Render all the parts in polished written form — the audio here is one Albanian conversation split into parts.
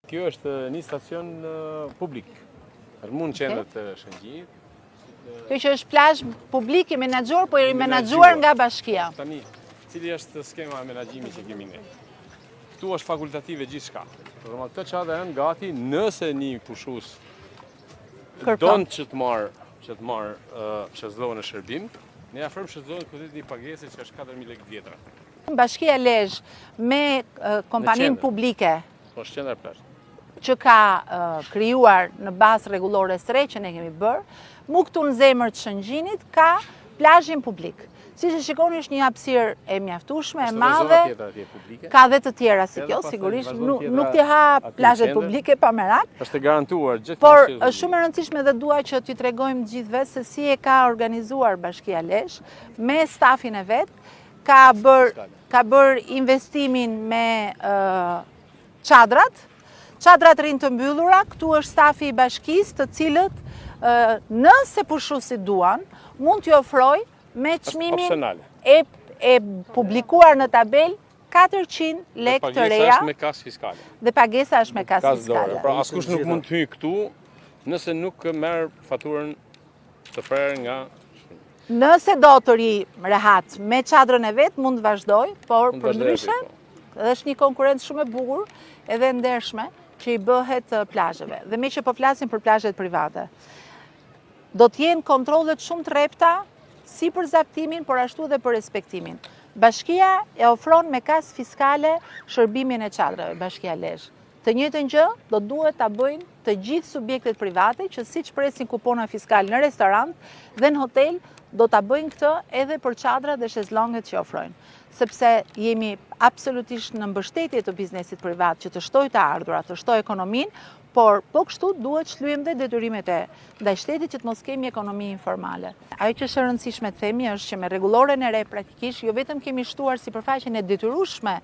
Kjo është një stacion publik, mund qendër të Shëngjit. Kjo që është plazh publik i menaxhuar, po i menaxhuar nga bashkia. Tani, cili është skema e menaxhimit që kemi ne? Ktu është fakultative gjithçka. Por këtë çadra janë gati nëse një pushues don që të marr shëzdohen në shërbim, ne afrojmë shëzdohen këtë një pagesë që është 4.000 lekë vjetra. Bashkia Lezhë me kompaninë publike është qendra plazh që ka krijuar në bazë rregullore së që ne kemi bërë, mu këtu në zemër të Shëngjinit ka plazhin publik. Siç e shikoni është një hapësirë e mjaftueshme, e madhe. Ka dhe të tjera si kjo, sigurisht nuk t'i ha plazhet publike pa merak. Është garantuar gjithmonë. Por është shumë e rëndësishme dhe dua që t'ju tregojmë gjithëve se si e ka organizuar Bashkia Lezhë me stafin e vet, ka bër investimin me çadrat. Çadrat rinë të mbyllura, këtu është stafi i bashkisë, të cilët nëse pushuesit duan, mund t'ju ofroj me çmimin e publikuar në tabel 400 lekë të reja. Dhe pagesa është me kasë fiskale. Dhe pagesa është me kasë fiskale. Pra askush nuk mund të hyjë këtu nëse nuk merr faturën të prerë nga. Nëse do të ri rehat me çadrën e vet, mund të vazhdoj, por përndryshe është një konkurrencë shumë e bukur edhe ndershme që i bëhet plazheve. Dhe me që po flasim për plazhet private, do t'jenë kontrollet shumë të repta, si për zaptimin, por ashtu dhe për respektimin. Bashkia e ofron me kasë fiskale shërbimin e çadrave, Bashkia Lezhë. Të njëjtën gjë do duhet ta bëjnë të gjithë subjektet private që siç presin kupona fiskale në restorant dhe në hotel, do ta bëjnë këtë edhe për çadrat dhe shezllonget që ofrojnë. Sepse jemi absolutisht në mbështetje të biznesit privat që të shtojë të ardhurat, të shtojë ekonominë, por po kështu duhet shlyejmë dhe detyrimet ndaj shtetit që të mos kemi ekonomi informale. Ajo që është e rëndësishme të themi është që me rregulloren e re praktikisht jo vetëm kemi shtuar sipërfaqen e detyrueshme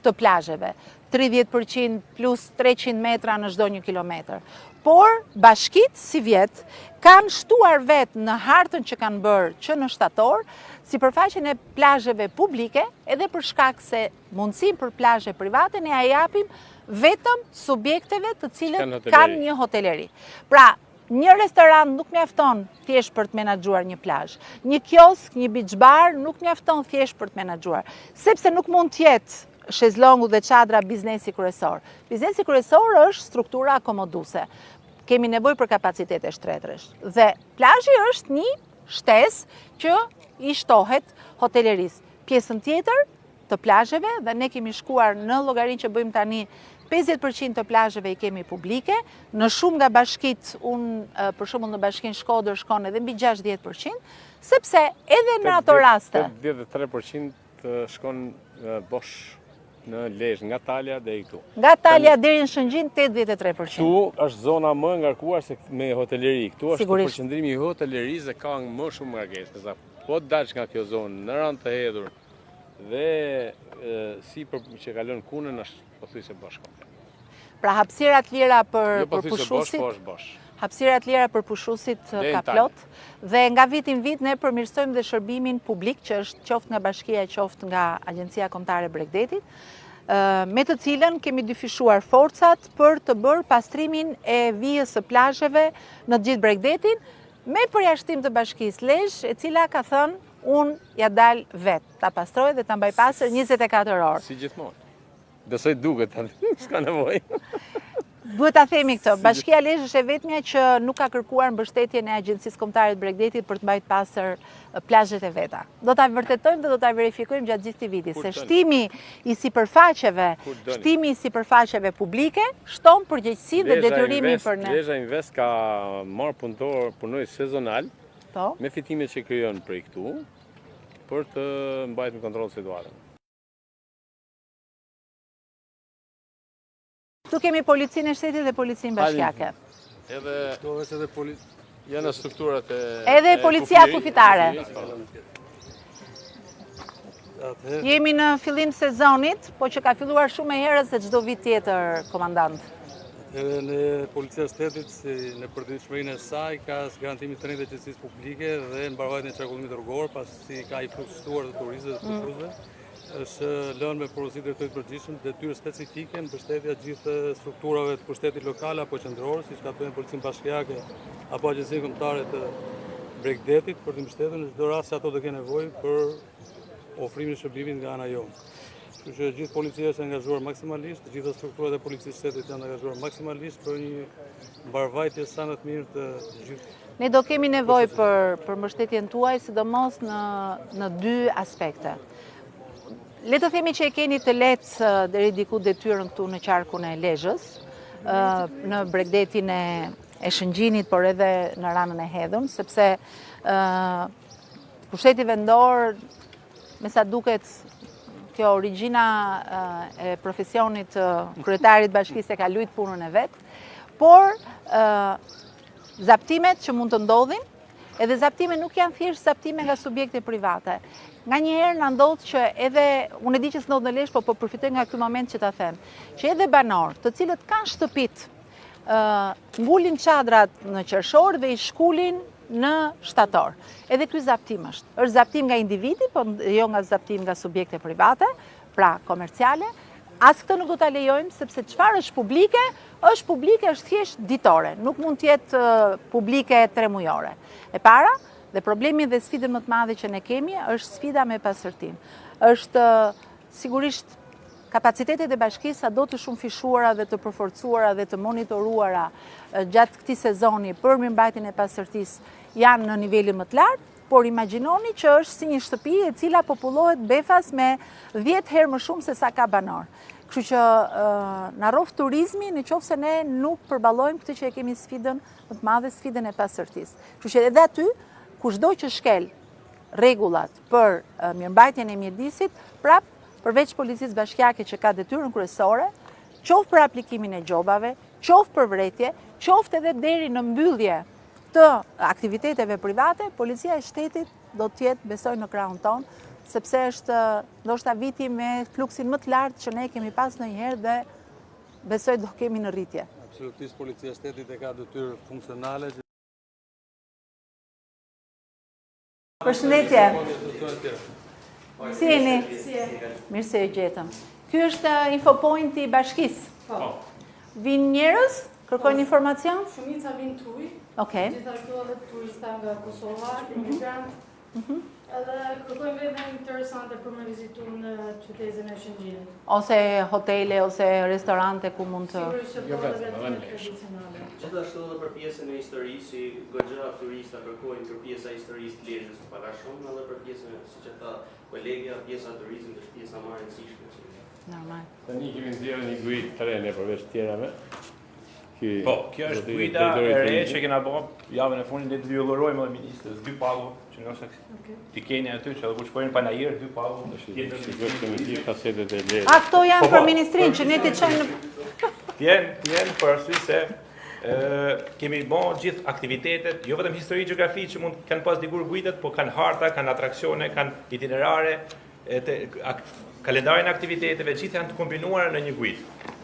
të plazheve, 30% plus 300 metra në çdo 1 kilometër. Por bashkitë si vjet kanë shtuar vetë në hartën që kanë bërë që në shtator sipërfaqen e plazheve publike, edhe për shkak se mundësinë për plazhe private ne ja japim vetëm subjekteve të cilët kanë një hoteleri. Pra, një restorant nuk mjafton thjesht për të menaxhuar një plazh. Një kiosk, një beach bar nuk mjafton thjesht për të menaxhuar, sepse nuk mund të jetë shezllongu dhe çadra biznesi kryesor. Biznesi kryesor është struktura akomoduese. Kemi nevojë për kapacitete shtretësh. Dhe plazhi është një shtesë që i shtohet hotelerisë. Pjesën tjetër të plazheve, dhe ne kemi shkuar në llogarinë që bëjmë tani, 50% të plazheve i kemi publike, në shumë nga bashkitë, unë për shembull në bashkinë Shkodër shkon edhe mbi 60%, sepse edhe në ato raste 83% shkon bosh në Lezhë, nga Talja deri këtu. Nga Talja deri në Shëngjin 83%. Këtu është zona më ngarkuar se me hoteleri. Këtu është përqendrimi i hotelerisë dhe ka më shumë ngarkesë. Po të dalësh nga kjo zonë në rand të hedhur dhe sipër që kalon kunën është pothuajse bosh. Pra hapësirat lira për pushuesit. Hapësirat lira për pushuesit ka plot dhe nga vit në vit ne përmirësojmë dhe shërbimin publik që është qoftë nga bashkia, qoftë nga Agjencia Kombëtare e Bregdetit, me të cilën kemi dyfishuar forcat për të bërë pastrimin e vijës së plazheve në të gjithë Bregdetin, me përjashtim të Bashkisë Lezhë, e cila ka thënë unë ja dal vetë, ta pastroj dhe ta mbaj pastër 24 orë. Si gjithmonë. Besoj duket, s'ka nevojë. Duhet ta themi këtë, Bashkia Lezhë është e vetmja që nuk ka kërkuar mbështetjen e Agjencisë Kombëtare të Bregdetit për të mbajtur pastër plazhet e veta. Do ta vërtetojmë dhe do ta verifikojmë gjatë gjithë këtij viti, se shtimi i sipërfaqeve publike shton përgjegjësi dhe detyrimin për ne. Lezhë Invest ka marrë punonjës sezonal me fitimet që krijon prej këtu për të mbajtur në kontroll situatën. Këtu kemi policinë e shtetit dhe policinë bashkiake. Janë strukturat e... Edhe policia kufitare. Jemi në fillim sezonit, po që ka filluar shumë e herët se çdo vit tjetër, komandant. Edhe në policia e shtetit, si në përditshmërinë e saj, ka garantimi të drejtë të qetësisë publike dhe mbarvajtjen e qarkullimit rrugor, pasi ka i plotësuar të turistëve dhe pushuesve. është lënë me porosi drejtorit përgjithshëm detyrë specifike në mbështetje të gjithë strukturave të pushtetit lokal apo qendror, siç ka thënë Policinë Bashkiake apo Agjencinë Kombëtare të Bregdetit për të mbështetur në çdo rast që ato të kenë nevojë për ofrimin e shërbimit nga ana jonë. Kështu që gjithë policia është angazhuar maksimalisht, të gjitha strukturat e policisë shtetit janë angazhuar maksimalisht për një mbarvajtje sa më të mirë të gjithë. Ne do kemi nevojë për mbështetjen tuaj, sidomos në dy aspekte. Le të themi që e keni të lehtë deri diku detyrën këtu në qarkun e Lezhës, në Bregdetin e Shëngjinit, por edhe në ranën e Hedhën, sepse pushteti vendor, me sa duket, kjo origjina e profesionit kryetarit bashkisë e ka luajtur punën e vet, por zaptimet që mund të ndodhin, edhe zaptimet nuk janë thjesht zaptime nga subjekte private. Nganjëherë na ndodh që edhe, unë e di që s'ndodh në Lezhë, po përfitoj nga ky moment që ta them, që edhe banorë, të cilët kanë shtëpitë, ngulin çadrat në qershor dhe i shkulin në shtator. Edhe ky zaptim është. Është zaptim nga individi, po jo nga zaptim nga subjekte private, pra komerciale. As këtë nuk do ta lejojmë, sepse çfarë është publike, është thjesht ditore, nuk mund të jetë publike 3 mujore. E para, dhe problemi dhe sfidën më të madhe që ne kemi, është sfida me pasërtin. Është sigurisht kapacitetet e bashkisë sa do të shumë fishuara dhe të përforcuara dhe të monitoruara gjatë këtij sezoni për mirëmbajtjen e pasërtisë janë në nivelin më të lartë, por imagjinoni që është si një shtëpi e cila popullohet befas me 10 herë më shumë se sa ka banor. Kështu që na rrof turizmi nëse ne nuk përballojmë këtë që e kemi sfidën më të madhe, sfidën e pasërtisë. Kështu që edhe aty, kushdo që shkel rregullat për mirëmbajtjen e mjedisit, prap përveç policisë bashkiake që ka detyrën kryesore, qoftë për aplikimin e gjobave, qoftë për vretje, qoftë edhe deri në mbyllje të aktiviteteve private, policia e shtetit do të jetë, besoj, në krahun ton, sepse është ndoshta viti me fluksin më të lartë që ne kemi pas ndonjëherë dhe besoj do kemi në rritje. Absolutisht policia e shtetit e ka detyrë funksionale. Përshëndetje. Si jeni? Mirë se ju gjetëm. Ky është infopointi i bashkisë. Po. Vinë njerëz? Kërkojnë informacion? Shumica vinë tuj. Okej. Gjithashtu edhe turista nga Kosova, imigrant. Edhe kërkojmë edhe interesante për me vizitu në qytetin e Shëngjinit. Ose hotele, ose restorante ku mund të... Sigurisht që po edhe të tradicionale. Gjithashtu edhe për pjesën e historisë, si goxha turista kërkojnë për pjesa e historisë të Lezhës të para shumë, edhe për pjesën, siç e tha kolegja, pjesa e turizmit është pjesa më e rëndësishme. Normal. Tani kemi nxjerrë një gujë të re përveç tjerave. Po, kjo është guida e re që kena bërë javën e fundit, ne do urojmë edhe ministrës 2 pagu, që nëse ti keni aty që edhe kur shkojnë panajër 2 pagu, Sigurisht kemi gjithë kasetet e lehtë. A, këto janë për ministrinë që ne t'i çojmë në... Tjenë për arsye se kemi bërë gjithë aktivitetet, jo vetëm histori gjeografi që mund kanë pas dikur guidet, po kanë harta, kanë atraksione, kanë itinerare, kalendarin e aktiviteteve, gjithë janë të kombinuara në një guidë.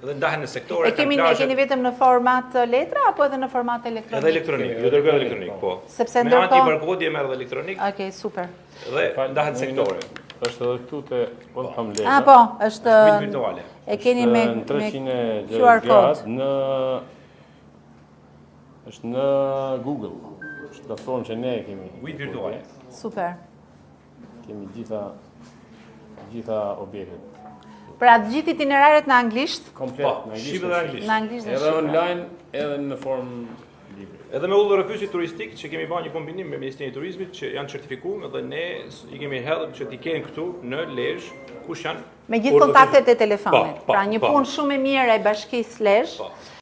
Dhe ndahen në sektore, E keni vetëm në format letra apo edhe në format elektronik? Edhe elektronik, jo dërgoj elektronik, po. Sepse me ndërkohë... antibarkodje merr edhe elektronik. Okej, super. Dhe ndahen sektore. Është edhe këtu te kam lehtë. Ah, po, është Guidë virtuale. E keni me në 360 QR code. gradë është në Google. Është platformë që ne kemi. Guidë virtuale. Super. Kemi gjitha objektet. Pra të gjithë itineraret në anglisht? Komplet Po, shqipe dhe anglisht. Në anglisht dhe Edhe shqipe. online, edhe në formë libri. Edhe me udhërrëfyesi turistik që kemi bërë një kombinim me Ministrinë e Turizmit që janë certifikuar dhe ne i kemi hedhur që t'i kenë këtu në Lezhë kush janë Me gjithë kontaktet e telefonit. Po, Pra një punë shumë e mirë e bashkisë Lezhë. Po.